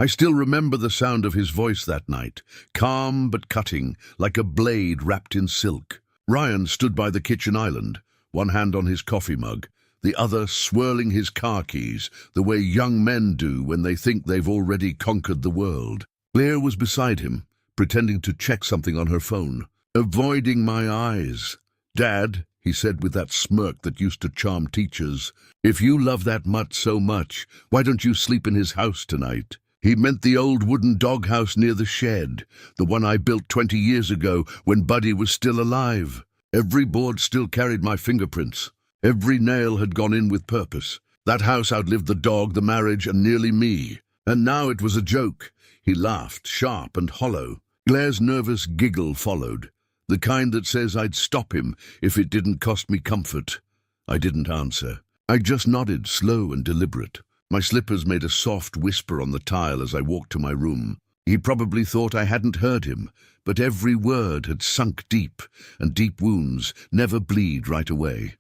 I still remember the sound of his voice that night, calm but cutting, like a blade wrapped in silk. Ryan stood by the kitchen island, one hand on his coffee mug, the other swirling his car keys, the way young men do when they think they've already conquered the world. Claire was beside him, pretending to check something on her phone, avoiding my eyes. "Dad," he said with that smirk that used to charm teachers, "if you love that mutt so much, why don't you sleep in his house tonight?" He meant the old wooden doghouse near the shed, the one I built 20 years ago when Buddy was still alive. Every board still carried my fingerprints. Every nail had gone in with purpose. That house outlived the dog, the marriage, and nearly me. And now it was a joke. He laughed, sharp and hollow. Claire's nervous giggle followed, the kind that says I'd stop him if it didn't cost me comfort. I didn't answer. I just nodded, slow and deliberate. My slippers made a soft whisper on the tile as I walked to my room. He probably thought I hadn't heard him, but every word had sunk deep, and deep wounds never bleed right away.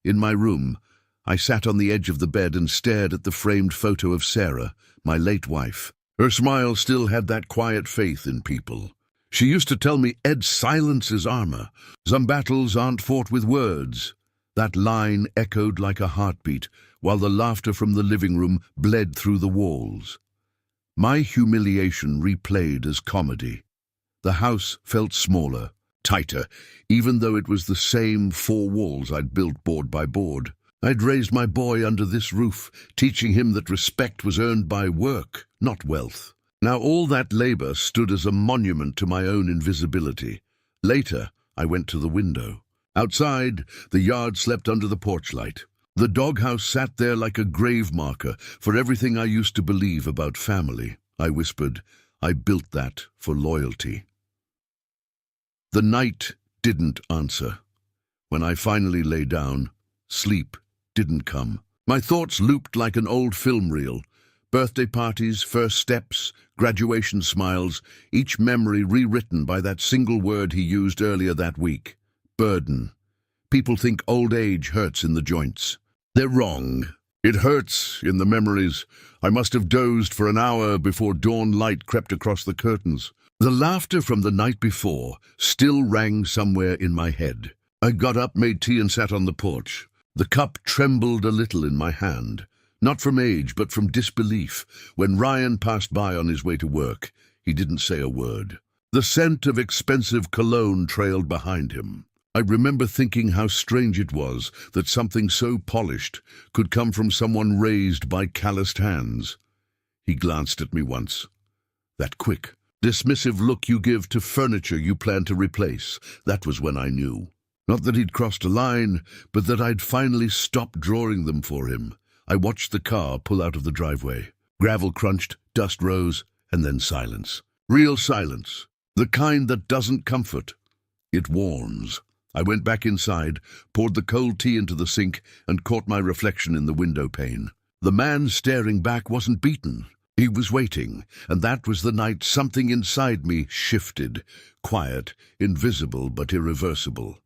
In my room, I sat on the edge of the bed and stared at the framed photo of Sarah, my late wife. Her smile still had that quiet faith in people. She used to tell me, "Ed, silence is armor. Some battles aren't fought with words." That line echoed like a heartbeat, while the laughter from the living room bled through the walls. My humiliation replayed as comedy. The house felt smaller, tighter, even though it was the same 4 walls I'd built board by board. I'd raised my boy under this roof, teaching him that respect was earned by work, not wealth. Now all that labor stood as a monument to my own invisibility. Later, I went to the window. Outside, the yard slept under the porch light. The doghouse sat there like a grave marker for everything I used to believe about family. I whispered, "I built that for loyalty." The night didn't answer. When I finally lay down, sleep didn't come. My thoughts looped like an old film reel. Birthday parties, first steps, graduation smiles, each memory rewritten by that single word he used earlier that week. Burden. People think old age hurts in the joints. They're wrong. It hurts in the memories. I must have dozed for an hour before dawn light crept across the curtains. The laughter from the night before still rang somewhere in my head. I got up, made tea, and sat on the porch. The cup trembled a little in my hand, not from age, but from disbelief. When Ryan passed by on his way to work, he didn't say a word. The scent of expensive cologne trailed behind him. I remember thinking how strange it was that something so polished could come from someone raised by calloused hands. He glanced at me once. That quick, dismissive look you give to furniture you plan to replace, that was when I knew. Not that he'd crossed a line, but that I'd finally stopped drawing them for him. I watched the car pull out of the driveway. Gravel crunched, dust rose, and then silence. Real silence. The kind that doesn't comfort. It warms. I went back inside, poured the cold tea into the sink, and caught my reflection in the window pane. The man staring back wasn't beaten. He was waiting, and that was the night something inside me shifted, quiet, invisible but irreversible.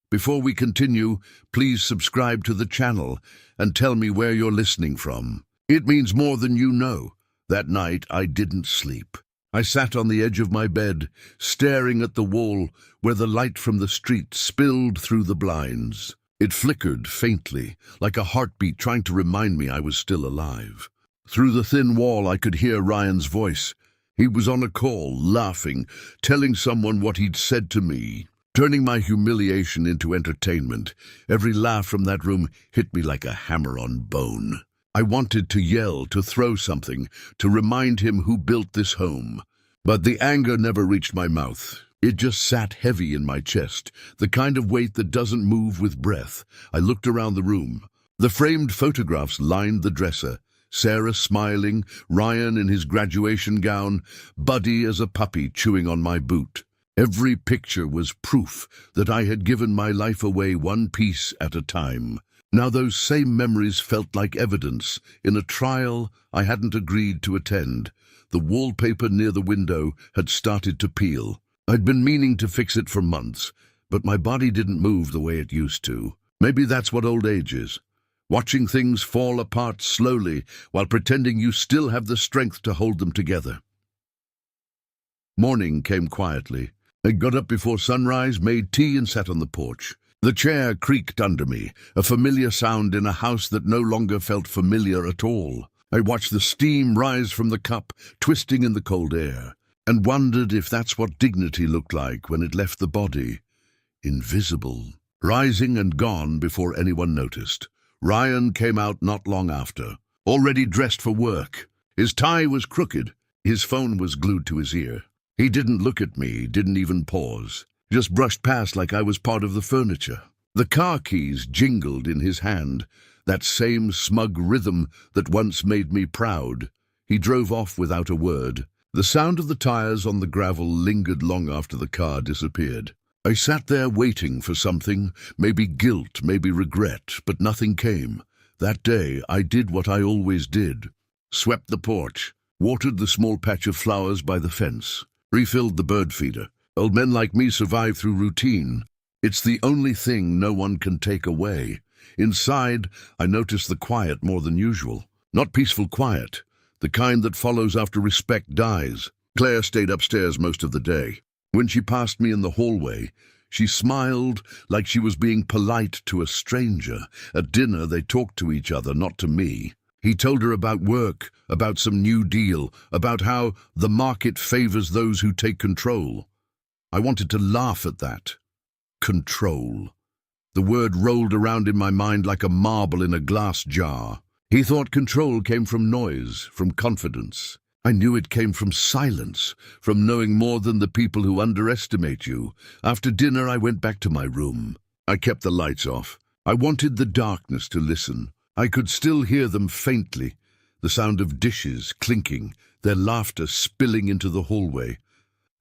Before we continue, please subscribe to the channel and tell me where you're listening from. It means more than you know. That night I didn't sleep. I sat on the edge of my bed, staring at the wall where the light from the street spilled through the blinds. It flickered faintly, like a heartbeat trying to remind me I was still alive. Through the thin wall I could hear Ryan's voice. He was on a call, laughing, telling someone what he'd said to me. Turning my humiliation into entertainment, every laugh from that room hit me like a hammer on bone. I wanted to yell, to throw something, to remind him who built this home. But the anger never reached my mouth. It just sat heavy in my chest, the kind of weight that doesn't move with breath. I looked around the room. The framed photographs lined the dresser. Sarah smiling, Ryan in his graduation gown, Buddy as a puppy chewing on my boot. Every picture was proof that I had given my life away one piece at a time. Now those same memories felt like evidence in a trial I hadn't agreed to attend. The wallpaper near the window had started to peel. I'd been meaning to fix it for months, but my body didn't move the way it used to. Maybe that's what old age is. watching things fall apart slowly while pretending you still have the strength to hold them together. Morning came quietly. I got up before sunrise, made tea and sat on the porch. The chair creaked under me, a familiar sound in a house that no longer felt familiar at all. I watched the steam rise from the cup, twisting in the cold air, and wondered if that's what dignity looked like when it left the body. Invisible, rising and gone before anyone noticed. Ryan came out not long after, already dressed for work. His tie was crooked. His phone was glued to his ear. He didn't look at me, didn't even pause, just brushed past like I was part of the furniture. The car keys jingled in his hand, that same smug rhythm that once made me proud. He drove off without a word. The sound of the tires on the gravel lingered long after the car disappeared. I sat there waiting for something, maybe guilt, maybe regret, but nothing came. That day I did what I always did. Swept the porch, watered the small patch of flowers by the fence, refilled the bird feeder. Old men like me survive through routine. It's the only thing no one can take away. Inside, I noticed the quiet more than usual. Not peaceful quiet, the kind that follows after respect dies. Claire stayed upstairs most of the day. When she passed me in the hallway, she smiled like she was being polite to a stranger. At dinner, they talked to each other, not to me. He told her about work, about some new deal, about how the market favors those who take control. I wanted to laugh at that. Control. The word rolled around in my mind like a marble in a glass jar. He thought control came from noise, from confidence. I knew it came from silence, from knowing more than the people who underestimate you. After dinner, I went back to my room. I kept the lights off. I wanted the darkness to listen. I could still hear them faintly, the sound of dishes clinking, their laughter spilling into the hallway.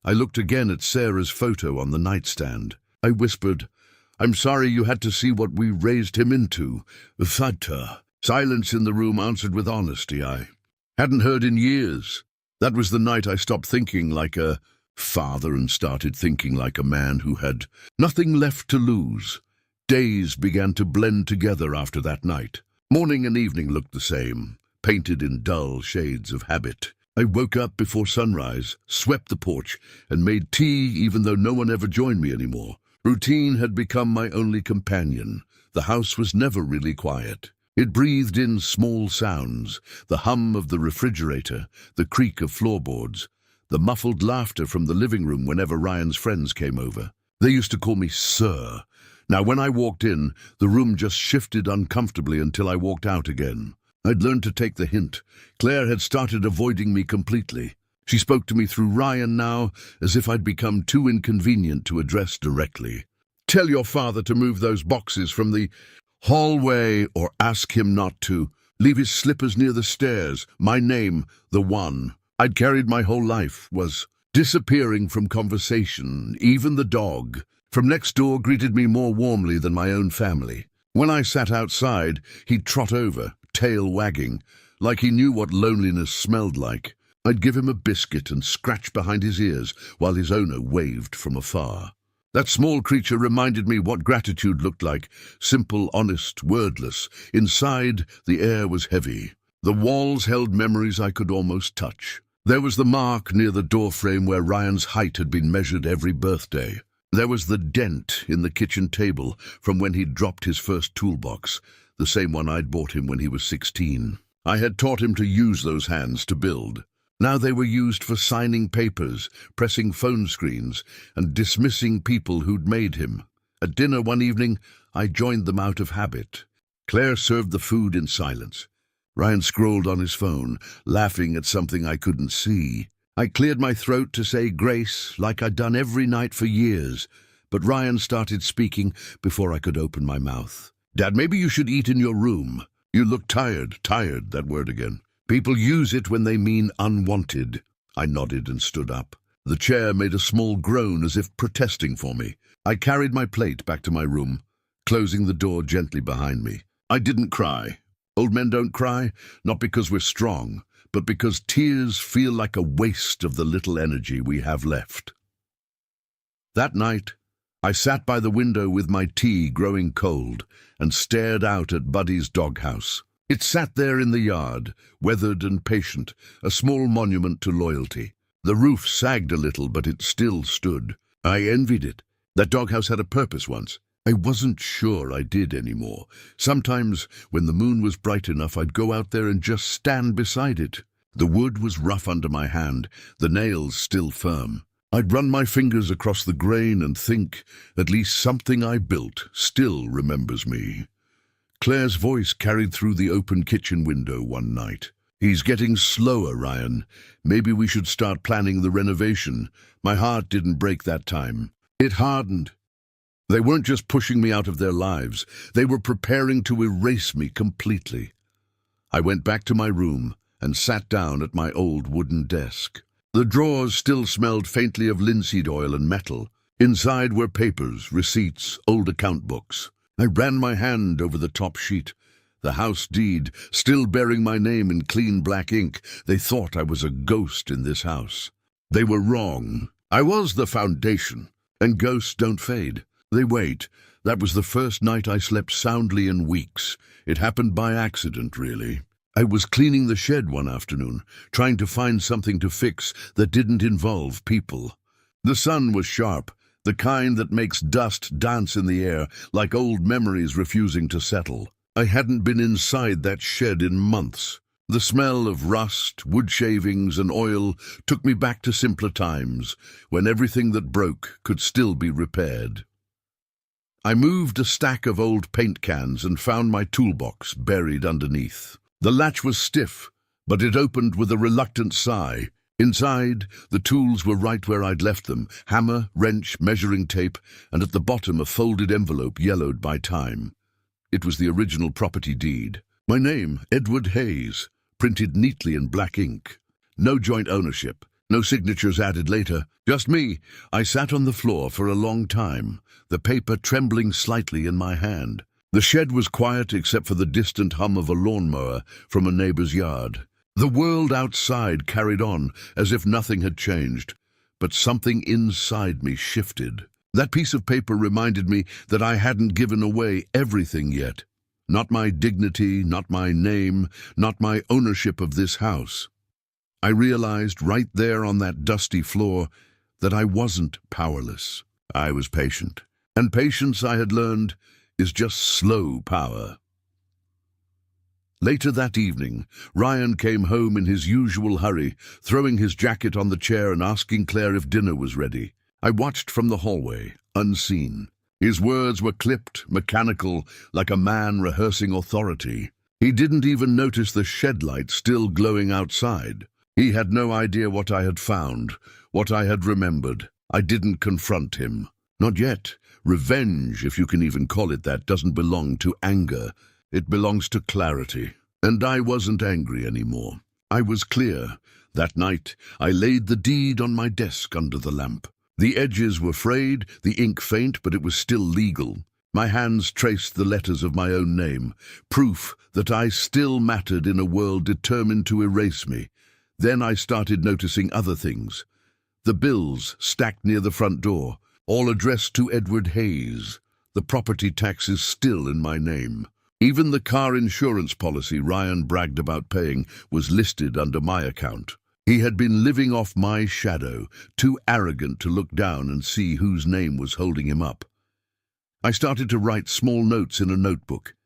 I looked again at Sarah's photo on the nightstand. I whispered, "I'm sorry you had to see what we raised him into." Fata. Silence in the room answered with honesty. I hadn't heard in years. That was the night I stopped thinking like a father and started thinking like a man who had nothing left to lose. Days began to blend together after that night. Morning and evening looked the same, painted in dull shades of habit. I woke up before sunrise, swept the porch, and made tea even though no one ever joined me anymore. Routine had become my only companion. The house was never really quiet. It breathed in small sounds, the hum of the refrigerator, the creak of floorboards, the muffled laughter from the living room whenever Ryan's friends came over. They used to call me Sir. Now, when I walked in, the room just shifted uncomfortably until I walked out again. I'd learned to take the hint. Claire had started avoiding me completely. She spoke to me through Ryan now, as if I'd become too inconvenient to address directly. "Tell your father to move those boxes from the hallway or ask him not to. Leave his slippers near the stairs. My name, the one I'd carried my whole life, was disappearing from conversation. Even the dog from next door greeted me more warmly than my own family. When I sat outside, he'd trot over, tail wagging, like he knew what loneliness smelled like. I'd give him a biscuit and scratch behind his ears while his owner waved from afar. That small creature reminded me what gratitude looked like, simple, honest, wordless. Inside, the air was heavy. The walls held memories I could almost touch. There was the mark near the doorframe where Ryan's height had been measured every birthday. There was the dent in the kitchen table from when he'd dropped his first toolbox, the same one I'd bought him when he was 16. I had taught him to use those hands to build. Now they were used for signing papers, pressing phone screens, and dismissing people who'd made him. At dinner one evening, I joined them out of habit. Claire served the food in silence. Ryan scrolled on his phone, laughing at something I couldn't see. I cleared my throat to say grace like I'd done every night for years, but Ryan started speaking before I could open my mouth. "Dad, maybe you should eat in your room. You look tired." Tired, that word again. "People use it when they mean unwanted." I nodded and stood up. The chair made a small groan as if protesting for me. I carried my plate back to my room, closing the door gently behind me. I didn't cry. Old men don't cry, not because we're strong, but because tears feel like a waste of the little energy we have left. That night, I sat by the window with my tea growing cold and stared out at Buddy's doghouse. It sat there in the yard, weathered and patient, a small monument to loyalty. The roof sagged a little, but it still stood. I envied it. That doghouse had a purpose once. I wasn't sure I did anymore. Sometimes, when the moon was bright enough, I'd go out there and just stand beside it. The wood was rough under my hand, the nails still firm. I'd run my fingers across the grain and think, at least something I built still remembers me. Claire's voice carried through the open kitchen window one night. "He's getting slower, Ryan. Maybe we should start planning the renovation." My heart didn't break that time. It hardened. They weren't just pushing me out of their lives. They were preparing to erase me completely. I went back to my room and sat down at my old wooden desk. The drawers still smelled faintly of linseed oil and metal. Inside were papers, receipts, old account books. I ran my hand over the top sheet. The house deed, still bearing my name in clean black ink. They thought I was a ghost in this house. They were wrong. I was the foundation, and ghosts don't fade. They wait. That was the first night I slept soundly in weeks. It happened by accident, really. I was cleaning the shed one afternoon, trying to find something to fix that didn't involve people. The sun was sharp, the kind that makes dust dance in the air, like old memories refusing to settle. I hadn't been inside that shed in months. The smell of rust, wood shavings, and oil took me back to simpler times, when everything that broke could still be repaired. I moved a stack of old paint cans and found my toolbox buried underneath. The latch was stiff, but it opened with a reluctant sigh. Inside, the tools were right where I'd left them: hammer, wrench, measuring tape, and at the bottom a folded envelope yellowed by time. It was the original property deed. My name, Edward Hayes, printed neatly in black ink. No joint ownership, no signatures added later, just me. I sat on the floor for a long time, the paper trembling slightly in my hand. The shed was quiet except for the distant hum of a lawnmower from a neighbor's yard. The world outside carried on as if nothing had changed, but something inside me shifted. That piece of paper reminded me that I hadn't given away everything yet. Not my dignity, not my name, not my ownership of this house. I realized right there on that dusty floor that I wasn't powerless. I was patient, and patience, I had learned, is just slow power. Later that evening, Ryan came home in his usual hurry, throwing his jacket on the chair and asking Claire if dinner was ready. I watched from the hallway, unseen. His words were clipped, mechanical, like a man rehearsing authority. He didn't even notice the shed light still glowing outside. He had no idea what I had found, what I had remembered. I didn't confront him. Not yet. Revenge, if you can even call it that, doesn't belong to anger. It belongs to clarity. And I wasn't angry anymore. I was clear. That night, I laid the deed on my desk under the lamp. The edges were frayed, the ink faint, but it was still legal. My hands traced the letters of my own name, proof that I still mattered in a world determined to erase me. Then I started noticing other things. The bills stacked near the front door, all addressed to Edward Hayes. The property tax is still in my name. Even the car insurance policy Ryan bragged about paying was listed under my account. He had been living off my shadow, too arrogant to look down and see whose name was holding him up. I started to write small notes in a notebook.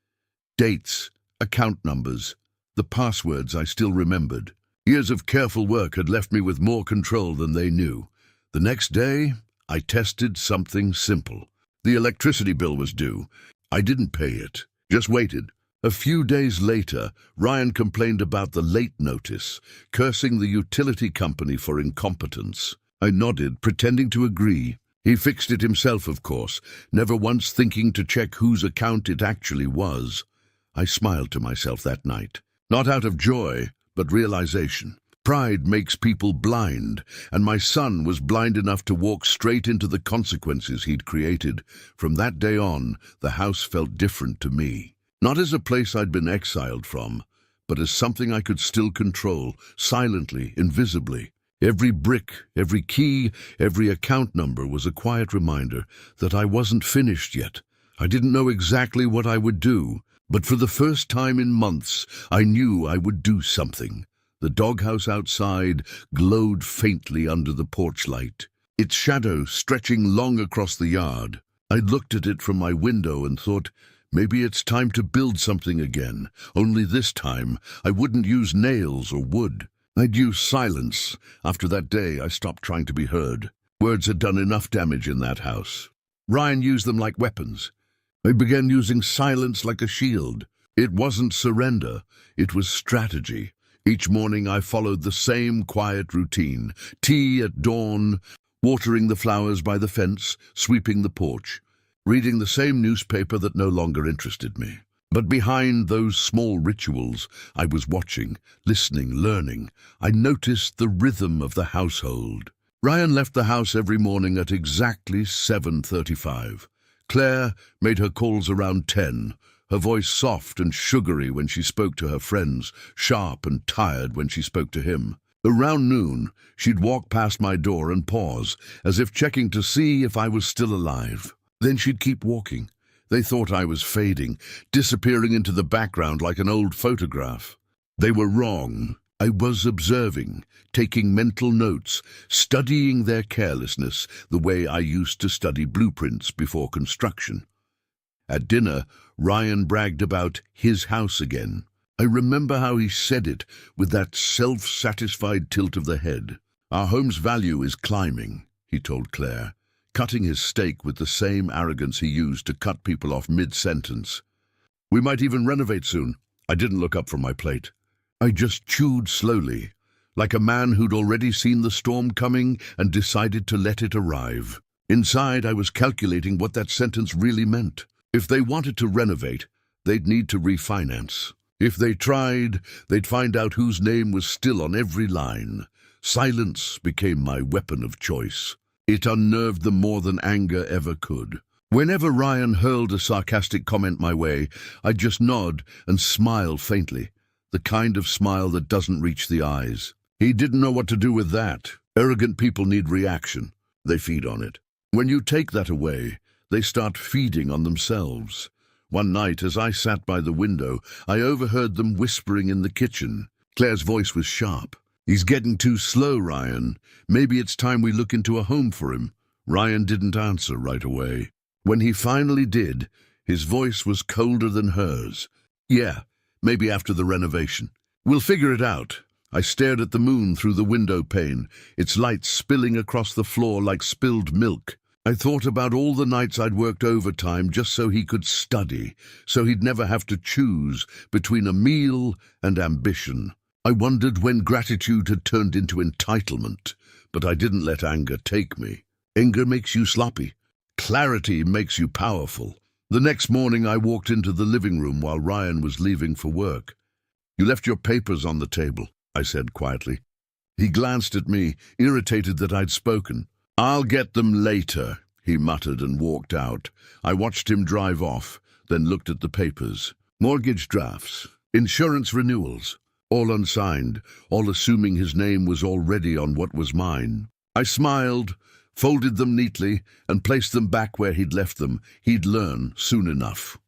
Dates, account numbers, the passwords I still remembered. Years of careful work had left me with more control than they knew. The next day, I tested something simple. The electricity bill was due. I didn't pay it, just waited. A few days later, Ryan complained about the late notice, cursing the utility company for incompetence. I nodded, pretending to agree. He fixed it himself, of course, never once thinking to check whose account it actually was. I smiled to myself that night, not out of joy, but realization. Pride makes people blind, and my son was blind enough to walk straight into the consequences he'd created. From that day on, the house felt different to me. Not as a place I'd been exiled from, but as something I could still control, silently, invisibly. Every brick, every key, every account number was a quiet reminder that I wasn't finished yet. I didn't know exactly what I would do, but for the first time in months, I knew I would do something. The doghouse outside glowed faintly under the porch light, its shadow stretching long across the yard. I looked at it from my window and thought, maybe it's time to build something again, only this time I wouldn't use nails or wood. I'd use silence. After that day, I stopped trying to be heard. Words had done enough damage in that house. Ryan used them like weapons. I began using silence like a shield. It wasn't surrender, it was strategy. Each morning I followed the same quiet routine. Tea at dawn, watering the flowers by the fence, sweeping the porch, reading the same newspaper that no longer interested me. But behind those small rituals, I was watching, listening, learning. I noticed the rhythm of the household. Ryan left the house every morning at exactly 7:35. Claire made her calls around 10, her voice soft and sugary when she spoke to her friends, sharp and tired when she spoke to him. Around noon, she'd walk past my door and pause, as if checking to see if I was still alive. Then she'd keep walking. They thought I was fading, disappearing into the background like an old photograph. They were wrong. I was observing, taking mental notes, studying their carelessness the way I used to study blueprints before construction. At dinner, Ryan bragged about his house again. I remember how he said it with that self-satisfied tilt of the head. Our home's value is climbing, he told Claire, cutting his steak with the same arrogance he used to cut people off mid-sentence. We might even renovate soon. I didn't look up from my plate. I just chewed slowly, like a man who'd already seen the storm coming and decided to let it arrive. Inside, I was calculating what that sentence really meant. If they wanted to renovate, they'd need to refinance. If they tried, they'd find out whose name was still on every line. Silence became my weapon of choice. It unnerved them more than anger ever could. Whenever Ryan hurled a sarcastic comment my way, I'd just nod and smile faintly, the kind of smile that doesn't reach the eyes. He didn't know what to do with that. Arrogant people need reaction. They feed on it. When you take that away, they start feeding on themselves. One night, as I sat by the window, I overheard them whispering in the kitchen. Claire's voice was sharp. "He's getting too slow, Ryan. Maybe it's time we look into a home for him." Ryan didn't answer right away. When he finally did, his voice was colder than hers. "Yeah, maybe after the renovation. We'll figure it out." I stared at the moon through the window pane, its light spilling across the floor like spilled milk. I thought about all the nights I'd worked overtime just so he could study, so he'd never have to choose between a meal and ambition. I wondered when gratitude had turned into entitlement, but I didn't let anger take me. Anger makes you sloppy. Clarity makes you powerful. The next morning I walked into the living room while Ryan was leaving for work. "You left your papers on the table," I said quietly. He glanced at me, irritated that I'd spoken. "I'll get them later," he muttered and walked out. I watched him drive off, then looked at the papers. Mortgage drafts, insurance renewals, all unsigned, all assuming his name was already on what was mine. I smiled, folded them neatly, and placed them back where he'd left them. He'd learn soon enough.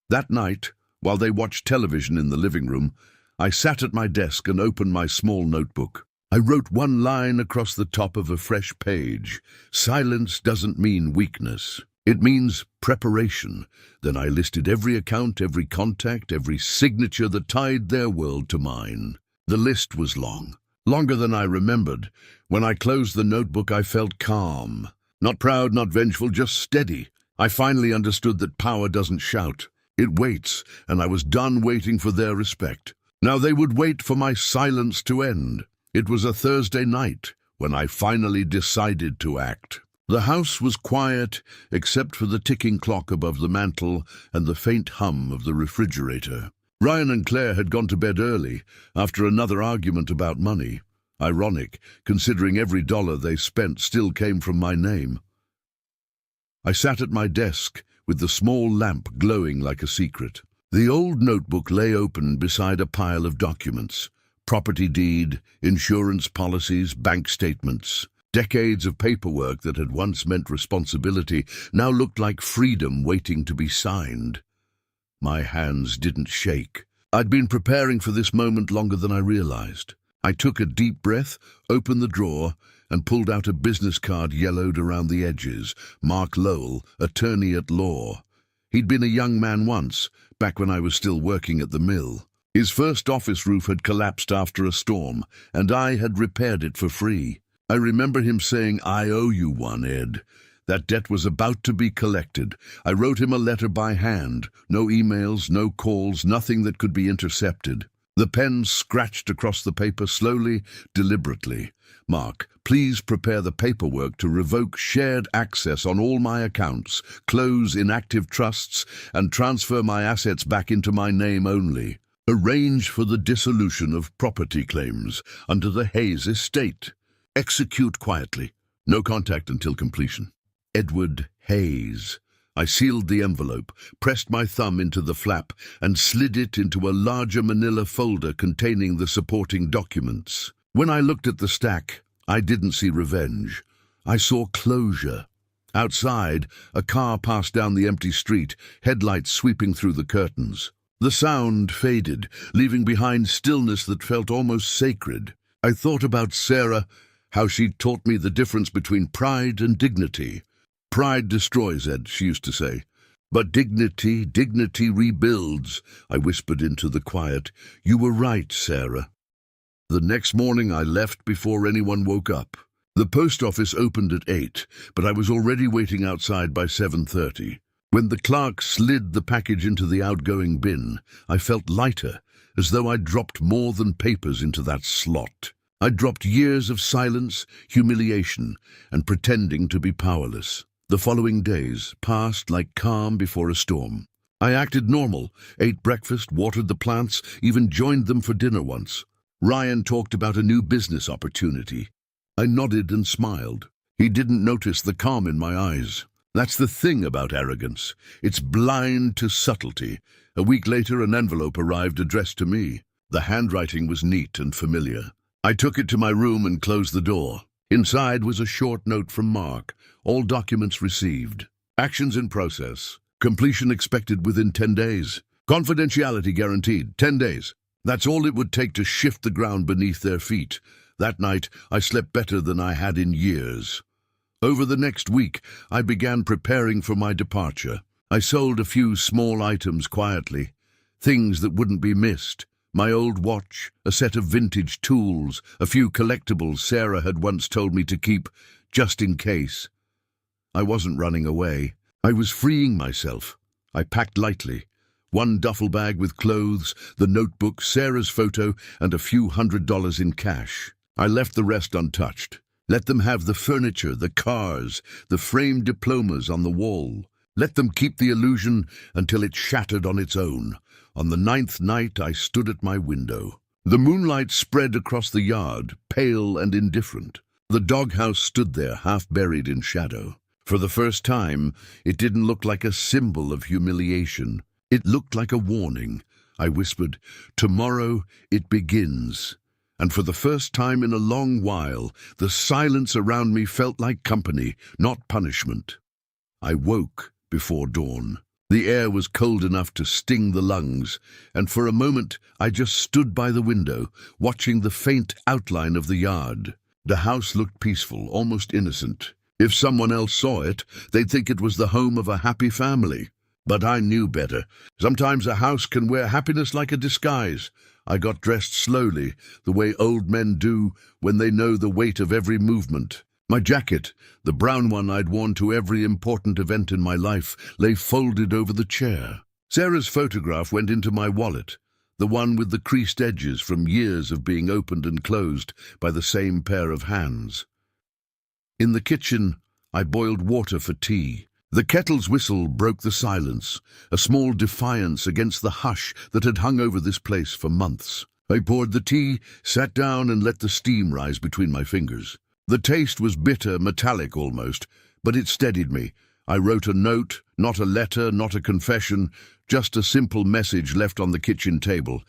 That night, while they watched television in the living room, I sat at my desk and opened my small notebook. I wrote one line across the top of a fresh page. Silence doesn't mean weakness. It means preparation. Then I listed every account, every contact, every signature that tied their world to mine. The list was long, longer than I remembered. When I closed the notebook, I felt calm. Not proud, not vengeful, just steady. I finally understood that power doesn't shout. It waits, and I was done waiting for their respect. Now they would wait for my silence to end. It was a Thursday night when I finally decided to act. The house was quiet, except for the ticking clock above the mantel and the faint hum of the refrigerator. Ryan and Claire had gone to bed early, after another argument about money. Ironic, considering every dollar they spent still came from my name. I sat at my desk, with the small lamp glowing like a secret. The old notebook lay open beside a pile of documents. Property deed, insurance policies, bank statements. Decades of paperwork that had once meant responsibility now looked like freedom waiting to be signed. My hands didn't shake. I'd been preparing for this moment longer than I realized. I took a deep breath, opened the drawer, and pulled out a business card yellowed around the edges. Mark Lowell, attorney at law. He'd been a young man once, back when I was still working at the mill. His first office roof had collapsed after a storm, and I had repaired it for free. I remember him saying, "I owe you one, Ed." That debt was about to be collected. I wrote him a letter by hand. No emails, no calls, nothing that could be intercepted. The pen scratched across the paper slowly, deliberately. "Mark, please prepare the paperwork to revoke shared access on all my accounts, close inactive trusts, and transfer my assets back into my name only. Arrange for the dissolution of property claims under the Hayes estate. Execute quietly. No contact until completion. Edward Hayes." I sealed the envelope, pressed my thumb into the flap, and slid it into a larger manila folder containing the supporting documents. When I looked at the stack, I didn't see revenge. I saw closure. Outside, a car passed down the empty street, headlights sweeping through the curtains. The sound faded, leaving behind stillness that felt almost sacred. I thought about Sarah, how she'd taught me the difference between pride and dignity. "Pride destroys, Ed," she used to say. "But dignity rebuilds," I whispered into the quiet. "You were right, Sarah." The next morning I left before anyone woke up. The post office opened at 8, but I was already waiting outside by 7:30. When the clerk slid the package into the outgoing bin, I felt lighter, as though I'd dropped more than papers into that slot. I'd dropped years of silence, humiliation, and pretending to be powerless. The following days passed like calm before a storm. I acted normal, ate breakfast, watered the plants, even joined them for dinner once. Ryan talked about a new business opportunity. I nodded and smiled. He didn't notice the calm in my eyes. That's the thing about arrogance. It's blind to subtlety. A week later, an envelope arrived addressed to me. The handwriting was neat and familiar. I took it to my room and closed the door. Inside was a short note from Mark. All documents received. Actions in process. Completion expected within 10 days. Confidentiality guaranteed. 10 days. That's all it would take to shift the ground beneath their feet. That night, I slept better than I had in years. Over the next week, I began preparing for my departure. I sold a few small items quietly, things that wouldn't be missed. My old watch, a set of vintage tools, a few collectibles Sarah had once told me to keep, just in case. I wasn't running away. I was freeing myself. I packed lightly. One duffel bag with clothes, the notebook, Sarah's photo, and a few $100 in cash. I left the rest untouched. Let them have the furniture, the cars, the framed diplomas on the wall. Let them keep the illusion until it shattered on its own. On the 9th night, I stood at my window. The moonlight spread across the yard, pale and indifferent. The doghouse stood there, half buried in shadow. For the first time, it didn't look like a symbol of humiliation. It looked like a warning. I whispered, "Tomorrow it begins." And for the first time in a long while, the silence around me felt like company, not punishment. I woke before dawn. The air was cold enough to sting the lungs, and for a moment I just stood by the window, watching the faint outline of the yard. The house looked peaceful, almost innocent. If someone else saw it, they'd think it was the home of a happy family. But I knew better. Sometimes a house can wear happiness like a disguise. I got dressed slowly, the way old men do when they know the weight of every movement. My jacket, the brown one I'd worn to every important event in my life, lay folded over the chair. Sarah's photograph went into my wallet, the one with the creased edges from years of being opened and closed by the same pair of hands. In the kitchen, I boiled water for tea. The kettle's whistle broke the silence, a small defiance against the hush that had hung over this place for months. I poured the tea, sat down, and let the steam rise between my fingers. The taste was bitter, metallic almost, but it steadied me. I wrote a note, not a letter, not a confession, just a simple message left on the kitchen table.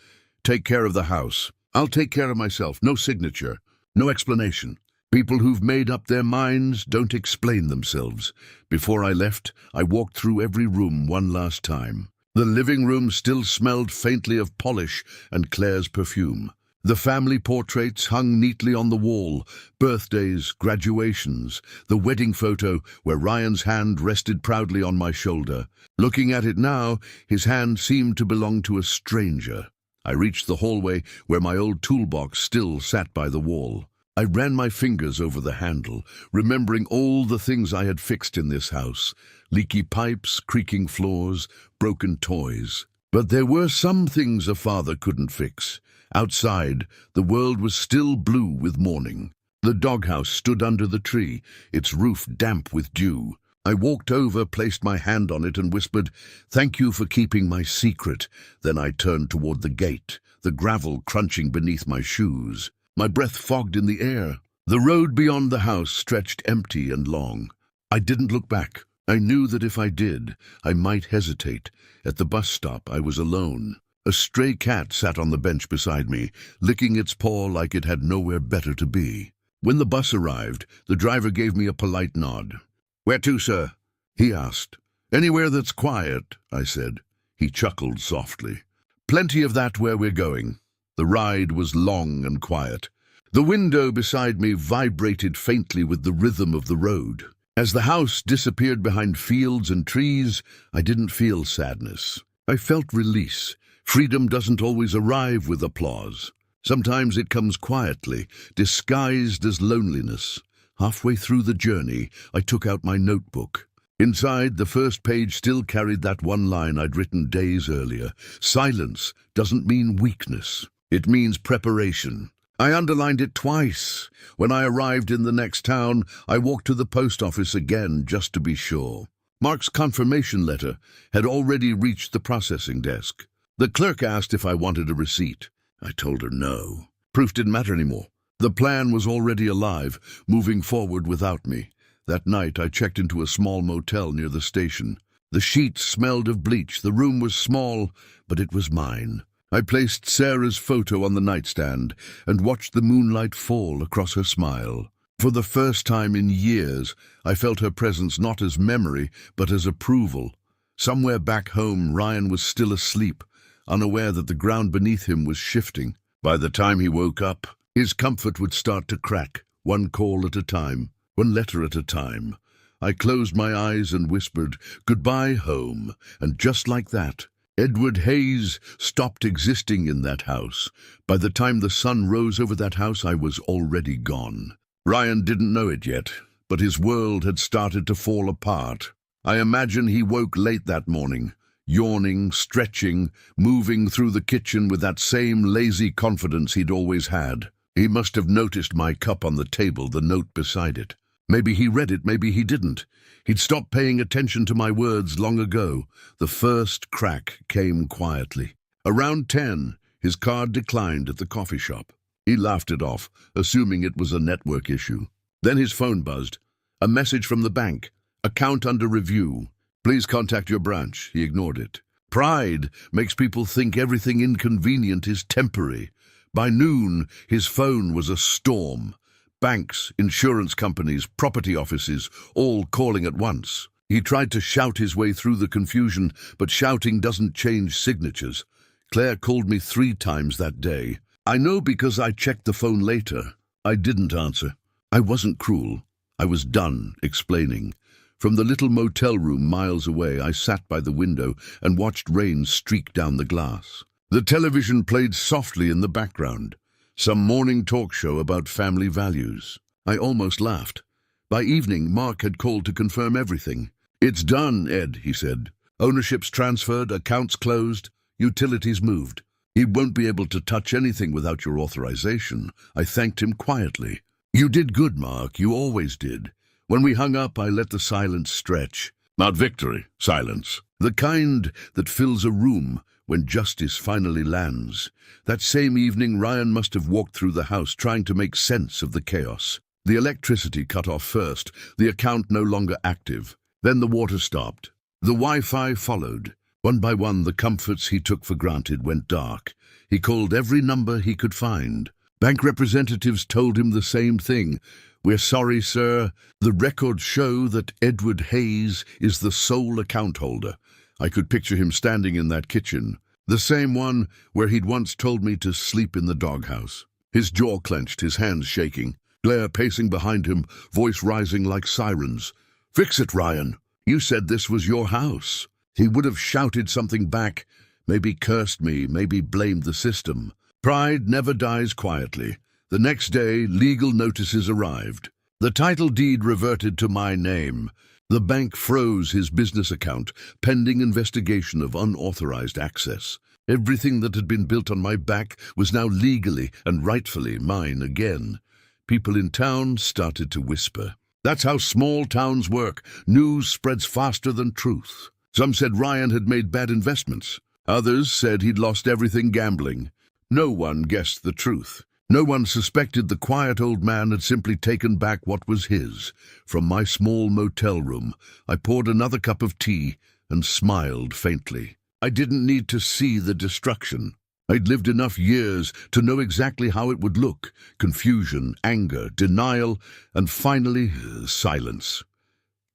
"Take care of the house. I'll take care of myself. No signature, no explanation. People who've made up their minds don't explain themselves. Before I left, I walked through every room one last time. The living room still smelled faintly of polish and Claire's perfume. The family portraits hung neatly on the wall, birthdays, graduations, the wedding photo where Ryan's hand rested proudly on my shoulder. Looking at it now, his hand seemed to belong to a stranger. I reached the hallway where my old toolbox still sat by the wall. I ran my fingers over the handle, remembering all the things I had fixed in this house: leaky pipes, creaking floors, broken toys. But there were some things a father couldn't fix. Outside, the world was still blue with morning. The doghouse stood under the tree, its roof damp with dew. I walked over, placed my hand on it and whispered, "Thank you for keeping my secret." Then I turned toward the gate, the gravel crunching beneath my shoes. My breath fogged in the air. The road beyond the house stretched empty and long. I didn't look back. I knew that if I did, I might hesitate. At the bus stop, I was alone. A stray cat sat on the bench beside me, licking its paw like it had nowhere better to be. When the bus arrived, the driver gave me a polite nod. "Where to, sir?" he asked. "Anywhere that's quiet," I said. He chuckled softly. "Plenty of that where we're going." The ride was long and quiet. The window beside me vibrated faintly with the rhythm of the road. As the house disappeared behind fields and trees, I didn't feel sadness. I felt release. Freedom doesn't always arrive with applause. Sometimes it comes quietly, disguised as loneliness. Halfway through the journey, I took out my notebook. Inside, the first page still carried that one line I'd written days earlier. Silence doesn't mean weakness. It means preparation. I underlined it twice. When I arrived in the next town, I walked to the post office again just to be sure. Mark's confirmation letter had already reached the processing desk. The clerk asked if I wanted a receipt. I told her no. Proof didn't matter anymore. The plan was already alive, moving forward without me. That night I checked into a small motel near the station. The sheets smelled of bleach. The room was small, but it was mine. I placed Sarah's photo on the nightstand and watched the moonlight fall across her smile. For the first time in years, I felt her presence not as memory, but as approval. Somewhere back home, Ryan was still asleep, unaware that the ground beneath him was shifting. By the time he woke up, his comfort would start to crack, one call at a time, one letter at a time. I closed my eyes and whispered, "Goodbye, home," and just like that, Edward Hayes stopped existing in that house. By the time the sun rose over that house, I was already gone. Ryan didn't know it yet, but his world had started to fall apart. I imagine he woke late that morning, yawning, stretching, moving through the kitchen with that same lazy confidence he'd always had. He must have noticed my cup on the table, the note beside it. Maybe he read it, maybe he didn't. He'd stopped paying attention to my words long ago. The first crack came quietly. Around 10, his card declined at the coffee shop. He laughed it off, assuming it was a network issue. Then his phone buzzed. A message from the bank. Account under review. Please contact your branch. He ignored it. Pride makes people think everything inconvenient is temporary. By noon, his phone was a storm. Banks, insurance companies, property offices, all calling at once. He tried to shout his way through the confusion, but shouting doesn't change signatures. Claire called me 3 times that day. I know because I checked the phone later. I didn't answer. I wasn't cruel. I was done explaining. From the little motel room miles away, I sat by the window and watched rain streak down the glass. The television played softly in the background. Some morning talk show about family values. I almost laughed. By evening, Mark had called to confirm everything. "It's done, Ed," he said. "Ownership's transferred, accounts closed, utilities moved. He won't be able to touch anything without your authorization." I thanked him quietly. "You did good, Mark. You always did." When we hung up, I let the silence stretch. Not victory, silence. The kind that fills a room when justice finally lands. That same evening, Ryan must have walked through the house trying to make sense of the chaos. The electricity cut off first, the account no longer active. Then the water stopped. The Wi-Fi followed. One by one, the comforts he took for granted went dark. He called every number he could find. Bank representatives told him the same thing. "We're sorry, sir. The records show that Edward Hayes is the sole account holder." I could picture him standing in that kitchen, the same one where he'd once told me to sleep in the doghouse. His jaw clenched, his hands shaking. Blair pacing behind him, voice rising like sirens. "Fix it, Ryan. You said this was your house." He would have shouted something back, maybe cursed me, maybe blamed the system. Pride never dies quietly. The next day, legal notices arrived. The title deed reverted to my name. The bank froze his business account, pending investigation of unauthorized access. Everything that had been built on my back was now legally and rightfully mine again. People in town started to whisper. That's how small towns work. News spreads faster than truth. Some said Ryan had made bad investments. Others said he'd lost everything gambling. No one guessed the truth. No one suspected the quiet old man had simply taken back what was his. From my small motel room, I poured another cup of tea and smiled faintly. I didn't need to see the destruction. I'd lived enough years to know exactly how it would look. Confusion, anger, denial, and finally, silence.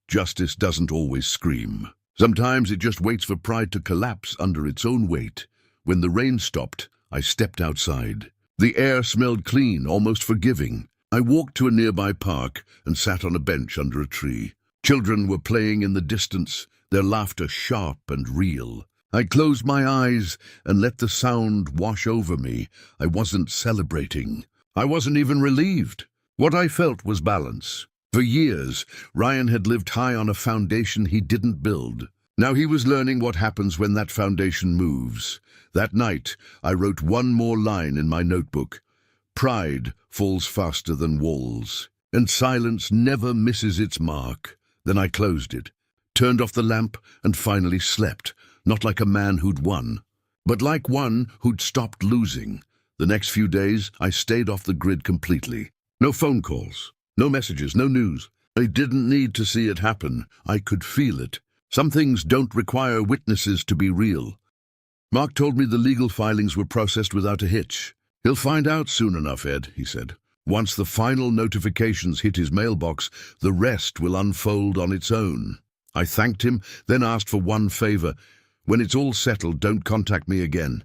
Justice doesn't always scream. Sometimes it just waits for pride to collapse under its own weight. When the rain stopped, I stepped outside. The air smelled clean, almost forgiving. I walked to a nearby park and sat on a bench under a tree. Children were playing in the distance, their laughter sharp and real. I closed my eyes and let the sound wash over me. I wasn't celebrating. I wasn't even relieved. What I felt was balance. For years, Ryan had lived high on a foundation he didn't build. Now he was learning what happens when that foundation moves. That night, I wrote one more line in my notebook. Pride falls faster than walls, and silence never misses its mark. Then I closed it, turned off the lamp, and finally slept, not like a man who'd won, but like one who'd stopped losing. The next few days, I stayed off the grid completely. No phone calls, no messages, no news. I didn't need to see it happen. I could feel it. Some things don't require witnesses to be real. Mark told me the legal filings were processed without a hitch. "He'll find out soon enough, Ed," he said. "Once the final notifications hit his mailbox, the rest will unfold on its own." I thanked him, then asked for one favor. "When it's all settled, don't contact me again."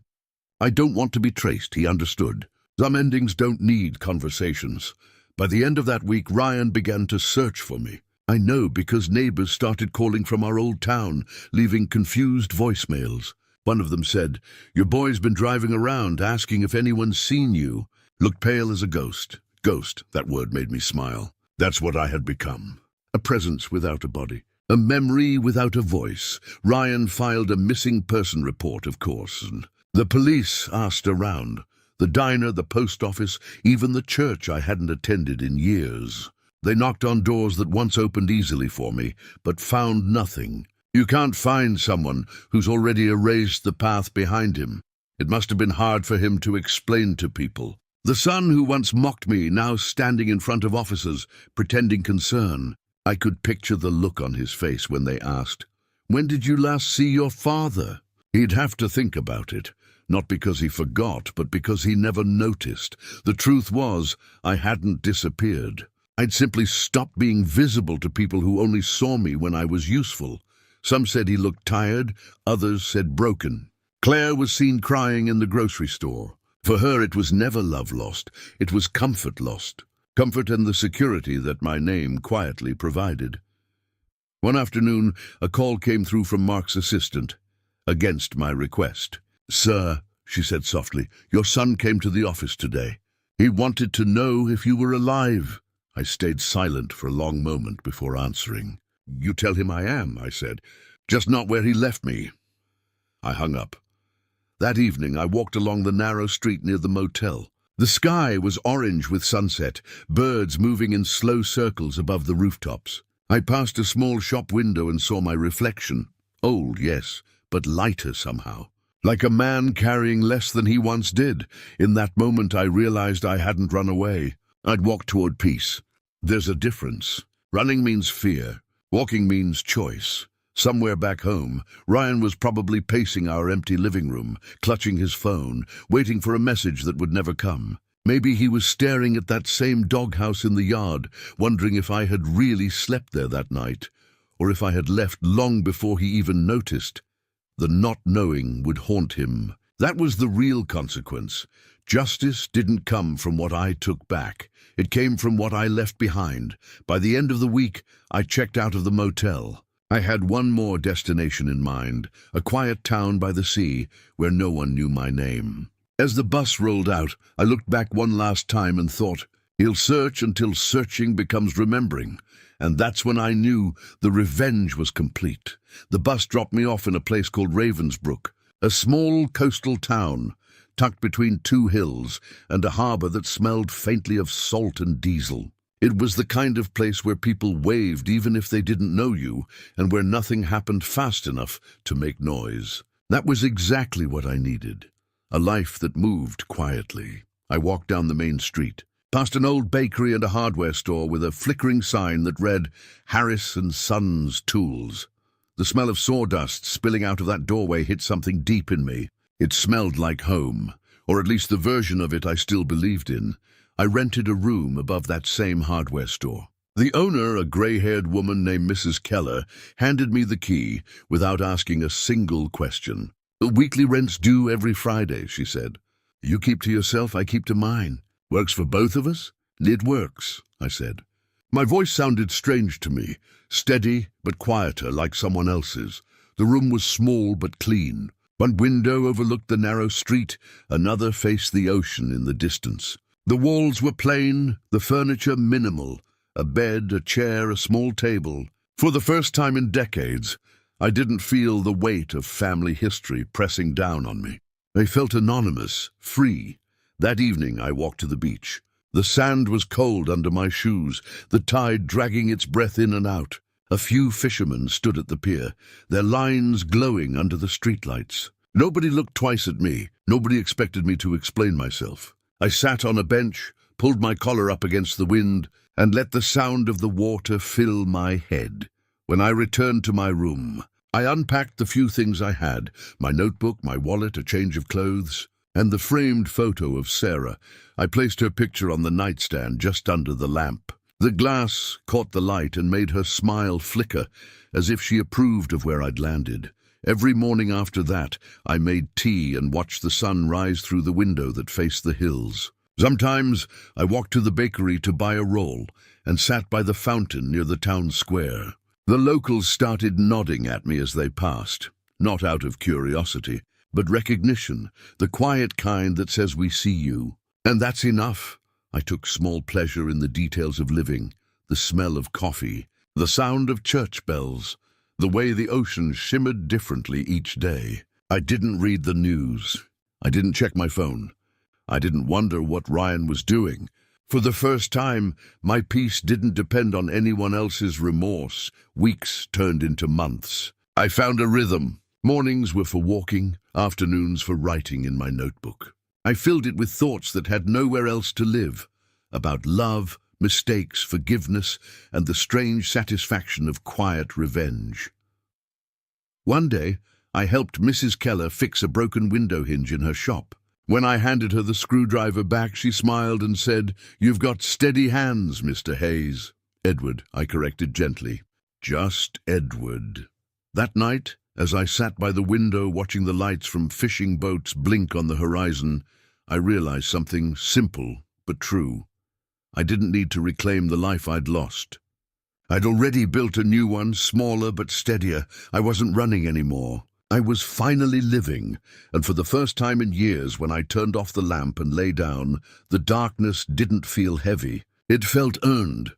"I don't want to be traced," he understood. Some endings don't need conversations. By the end of that week, Ryan began to search for me. I know because neighbors started calling from our old town, leaving confused voicemails. One of them said, "Your boy's been driving around, asking if anyone's seen you." Looked pale as a ghost. Ghost, that word made me smile. That's what I had become. A presence without a body. A memory without a voice. Ryan filed a missing person report, of course. And the police asked around. The diner, the post office, even the church I hadn't attended in years. They knocked on doors that once opened easily for me, but found nothing. You can't find someone who's already erased the path behind him. It must have been hard for him to explain to people. The son who once mocked me, now standing in front of officers, pretending concern. I could picture the look on his face when they asked, "When did you last see your father?" He'd have to think about it. Not because he forgot, but because he never noticed. The truth was, I hadn't disappeared. I'd simply stopped being visible to people who only saw me when I was useful. Some said he looked tired, others said broken. Claire was seen crying in the grocery store. For her, it was never love lost. It was comfort lost. Comfort and the security that my name quietly provided. One afternoon, a call came through from Mark's assistant, against my request. "Sir," she said softly, "your son came to the office today. He wanted to know if you were alive." I stayed silent for a long moment before answering. "You tell him I am," I said, "just not where he left me." I hung up. That evening, I walked along the narrow street near the motel. The sky was orange with sunset, birds moving in slow circles above the rooftops. I passed a small shop window and saw my reflection. Old, yes, but lighter somehow. Like a man carrying less than he once did. In that moment, I realized I hadn't run away. I'd walked toward peace. There's a difference. Running means fear. Walking means choice. Somewhere back home, Ryan was probably pacing our empty living room, clutching his phone, waiting for a message that would never come. Maybe he was staring at that same doghouse in the yard, wondering if I had really slept there that night, or if I had left long before he even noticed. The not knowing would haunt him. That was the real consequence. Justice didn't come from what I took back. It came from what I left behind. By the end of the week, I checked out of the motel. I had one more destination in mind, a quiet town by the sea where no one knew my name. As the bus rolled out, I looked back one last time and thought, he'll search until searching becomes remembering. And that's when I knew the revenge was complete. The bus dropped me off in a place called Ravensbrook, a small coastal town tucked between two hills and a harbour that smelled faintly of salt and diesel. It was the kind of place where people waved even if they didn't know you, and where nothing happened fast enough to make noise. That was exactly what I needed. A life that moved quietly. I walked down the main street, past an old bakery and a hardware store with a flickering sign that read, Harris and Sons Tools. The smell of sawdust spilling out of that doorway hit something deep in me. It smelled like home, or at least the version of it I still believed in. I rented a room above that same hardware store. The owner, a grey-haired woman named Mrs. Keller, handed me the key without asking a single question. The weekly rent's due every Friday, she said. You keep to yourself, I keep to mine. Works for both of us? It works, I said. My voice sounded strange to me, steady but quieter like someone else's. The room was small but clean. One window overlooked the narrow street, another faced the ocean in the distance. The walls were plain, the furniture minimal, a bed, a chair, a small table. For the first time in decades, I didn't feel the weight of family history pressing down on me. I felt anonymous, free. That evening I walked to the beach. The sand was cold under my shoes, the tide dragging its breath in and out. A few fishermen stood at the pier, their lines glowing under the streetlights. Nobody looked twice at me. Nobody expected me to explain myself. I sat on a bench, pulled my collar up against the wind, and let the sound of the water fill my head. When I returned to my room, I unpacked the few things I had, my notebook, my wallet, a change of clothes, and the framed photo of Sarah. I placed her picture on the nightstand just under the lamp. The glass caught the light and made her smile flicker, as if she approved of where I'd landed. Every morning after that, I made tea and watched the sun rise through the window that faced the hills. Sometimes I walked to the bakery to buy a roll and sat by the fountain near the town square. The locals started nodding at me as they passed, not out of curiosity, but recognition, the quiet kind that says we see you. And that's enough. I took small pleasure in the details of living, the smell of coffee, the sound of church bells, the way the ocean shimmered differently each day. I didn't read the news. I didn't check my phone. I didn't wonder what Ryan was doing. For the first time, my peace didn't depend on anyone else's remorse. Weeks turned into months. I found a rhythm. Mornings were for walking, afternoons for writing in my notebook. I filled it with thoughts that had nowhere else to live, about love, mistakes, forgiveness, and the strange satisfaction of quiet revenge. One day, I helped Mrs. Keller fix a broken window hinge in her shop. When I handed her the screwdriver back, she smiled and said, "You've got steady hands, Mr. Hayes." "Edward," I corrected gently. "Just Edward." That night, as I sat by the window watching the lights from fishing boats blink on the horizon, I realized something simple but true. I didn't need to reclaim the life I'd lost. I'd already built a new one, smaller but steadier. I wasn't running anymore. I was finally living, and for the first time in years, when I turned off the lamp and lay down, the darkness didn't feel heavy. It felt earned.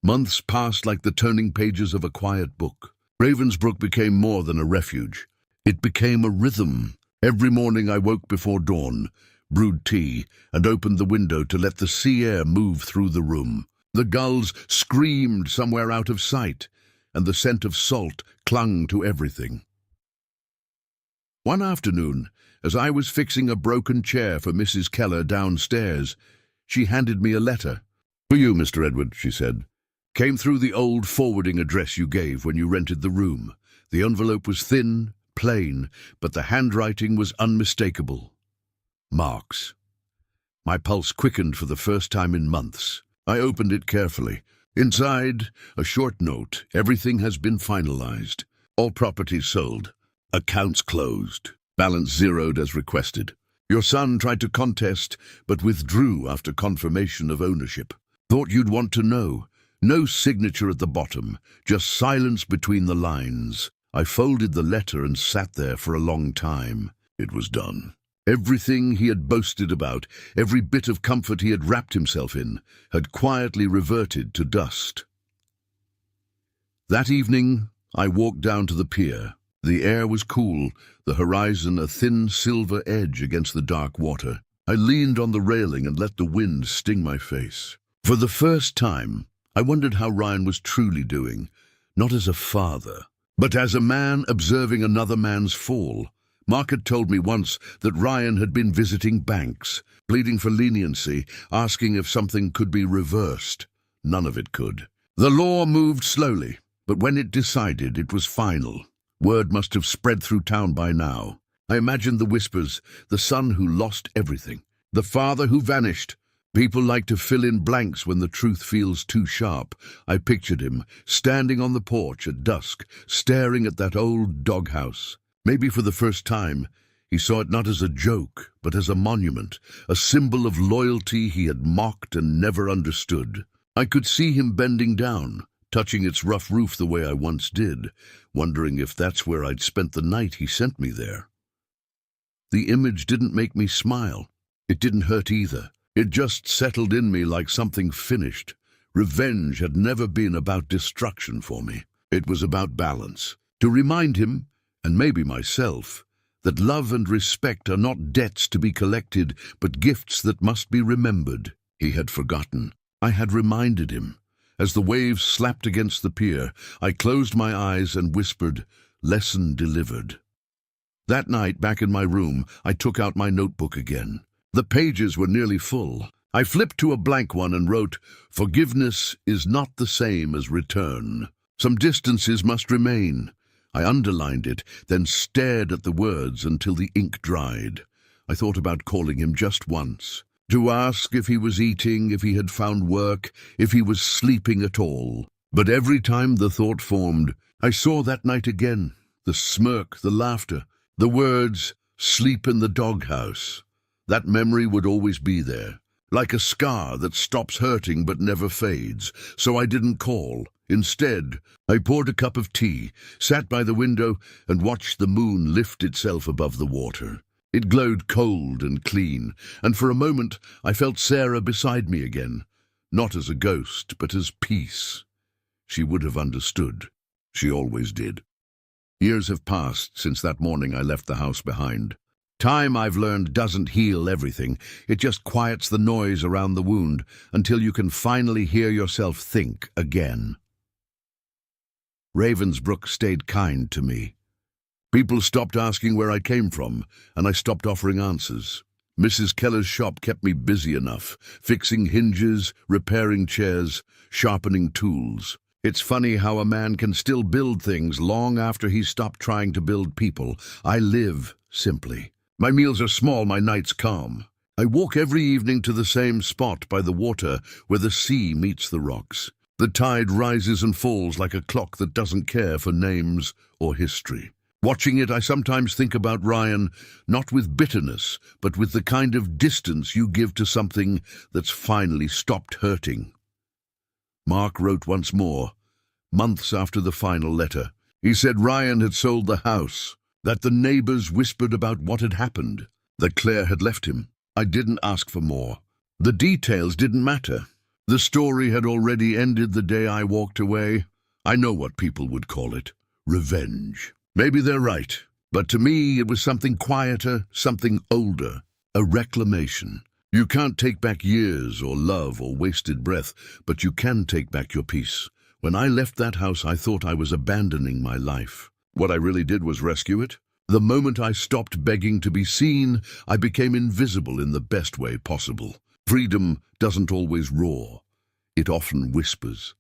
Months passed like the turning pages of a quiet book. Ravensbrook became more than a refuge. It became a rhythm. Every morning I woke before dawn, brewed tea, and opened the window to let the sea air move through the room. The gulls screamed somewhere out of sight, and the scent of salt clung to everything. One afternoon, as I was fixing a broken chair for Mrs. Keller downstairs, she handed me a letter. "For you, Mr. Edward," she said. "Came through the old forwarding address you gave when you rented the room. The envelope was thin, plain, but the handwriting was unmistakable. Marks. My pulse quickened for the first time in months. I opened it carefully. Inside, a short note. Everything has been finalized. All properties sold. Accounts closed. Balance zeroed as requested. Your son tried to contest, but withdrew after confirmation of ownership. Thought you'd want to know. No signature at the bottom, just silence between the lines. I folded the letter and sat there for a long time. It was done. Everything he had boasted about, every bit of comfort he had wrapped himself in, had quietly reverted to dust. That evening, I walked down to the pier. The air was cool, the horizon a thin silver edge against the dark water. I leaned on the railing and let the wind sting my face. For the first time, I wondered how Ryan was truly doing, not as a father, but as a man observing another man's fall. Mark had told me once that Ryan had been visiting banks, pleading for leniency, asking if something could be reversed. None of it could. The law moved slowly, but when it decided, it was final. Word must have spread through town by now. I imagined the whispers, the son who lost everything, the father who vanished. People like to fill in blanks when the truth feels too sharp. I pictured him, standing on the porch at dusk, staring at that old doghouse. Maybe for the first time, he saw it not as a joke, but as a monument, a symbol of loyalty he had mocked and never understood. I could see him bending down, touching its rough roof the way I once did, wondering if that's where I'd spent the night he sent me there. The image didn't make me smile. It didn't hurt either. It just settled in me like something finished. Revenge had never been about destruction for me. It was about balance. To remind him, and maybe myself, that love and respect are not debts to be collected, but gifts that must be remembered. He had forgotten. I had reminded him. As the waves slapped against the pier, I closed my eyes and whispered, "Lesson delivered." That night, back in my room, I took out my notebook again. The pages were nearly full. I flipped to a blank one and wrote, "Forgiveness is not the same as return. Some distances must remain." I underlined it, then stared at the words until the ink dried. I thought about calling him just once, to ask if he was eating, if he had found work, if he was sleeping at all. But every time the thought formed, I saw that night again, the smirk, the laughter, the words, "Sleep in the doghouse." That memory would always be there, like a scar that stops hurting but never fades. So I didn't call. Instead, I poured a cup of tea, sat by the window, and watched the moon lift itself above the water. It glowed cold and clean, and for a moment I felt Sarah beside me again, not as a ghost, but as peace. She would have understood. She always did. Years have passed since that morning I left the house behind. Time, I've learned, doesn't heal everything. It just quiets the noise around the wound until you can finally hear yourself think again. Ravensbrook stayed kind to me. People stopped asking where I came from, and I stopped offering answers. Mrs. Keller's shop kept me busy enough, fixing hinges, repairing chairs, sharpening tools. It's funny how a man can still build things long after he's stopped trying to build people. I live simply. My meals are small, my nights calm. I walk every evening to the same spot by the water where the sea meets the rocks. The tide rises and falls like a clock that doesn't care for names or history. Watching it, I sometimes think about Ryan, not with bitterness, but with the kind of distance you give to something that's finally stopped hurting. Mark wrote once more, months after the final letter. He said Ryan had sold the house, that the neighbors whispered about what had happened, that Claire had left him. I didn't ask for more. The details didn't matter. The story had already ended the day I walked away. I know what people would call it. Revenge. Maybe they're right, but to me it was something quieter, something older. A reclamation. You can't take back years or love or wasted breath, but you can take back your peace. When I left that house, I thought I was abandoning my life. What I really did was rescue it. The moment I stopped begging to be seen, I became invisible in the best way possible. Freedom doesn't always roar. It often whispers.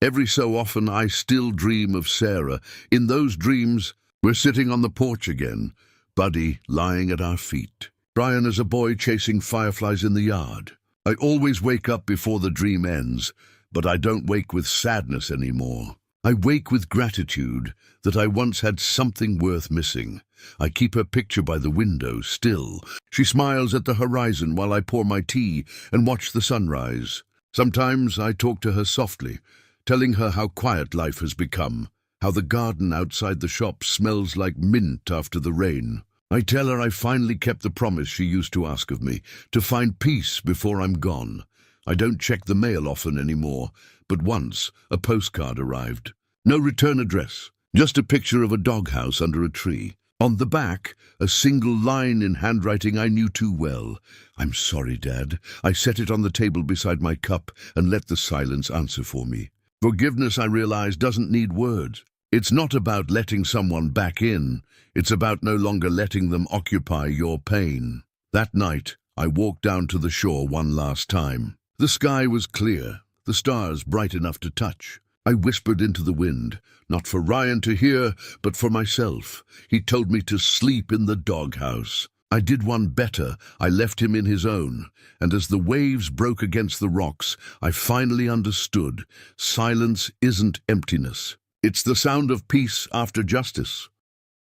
Every so often I still dream of Sarah. In those dreams, we're sitting on the porch again, Buddy lying at our feet. Brian as a boy chasing fireflies in the yard. I always wake up before the dream ends, but I don't wake with sadness anymore. I wake with gratitude that I once had something worth missing. I keep her picture by the window still. She smiles at the horizon while I pour my tea and watch the sunrise. Sometimes I talk to her softly, telling her how quiet life has become, how the garden outside the shop smells like mint after the rain. I tell her I finally kept the promise she used to ask of me, to find peace before I'm gone. I don't check the mail often anymore, but once a postcard arrived. No return address, just a picture of a doghouse under a tree. On the back, a single line in handwriting I knew too well. "I'm sorry, Dad." I set it on the table beside my cup and let the silence answer for me. Forgiveness, I realize, doesn't need words. It's not about letting someone back in. It's about no longer letting them occupy your pain. That night, I walked down to the shore one last time. The sky was clear, the stars bright enough to touch. I whispered into the wind, not for Ryan to hear, but for myself. He told me to sleep in the doghouse. I did one better. I left him in his own, and as the waves broke against the rocks, I finally understood. Silence isn't emptiness. It's the sound of peace after justice.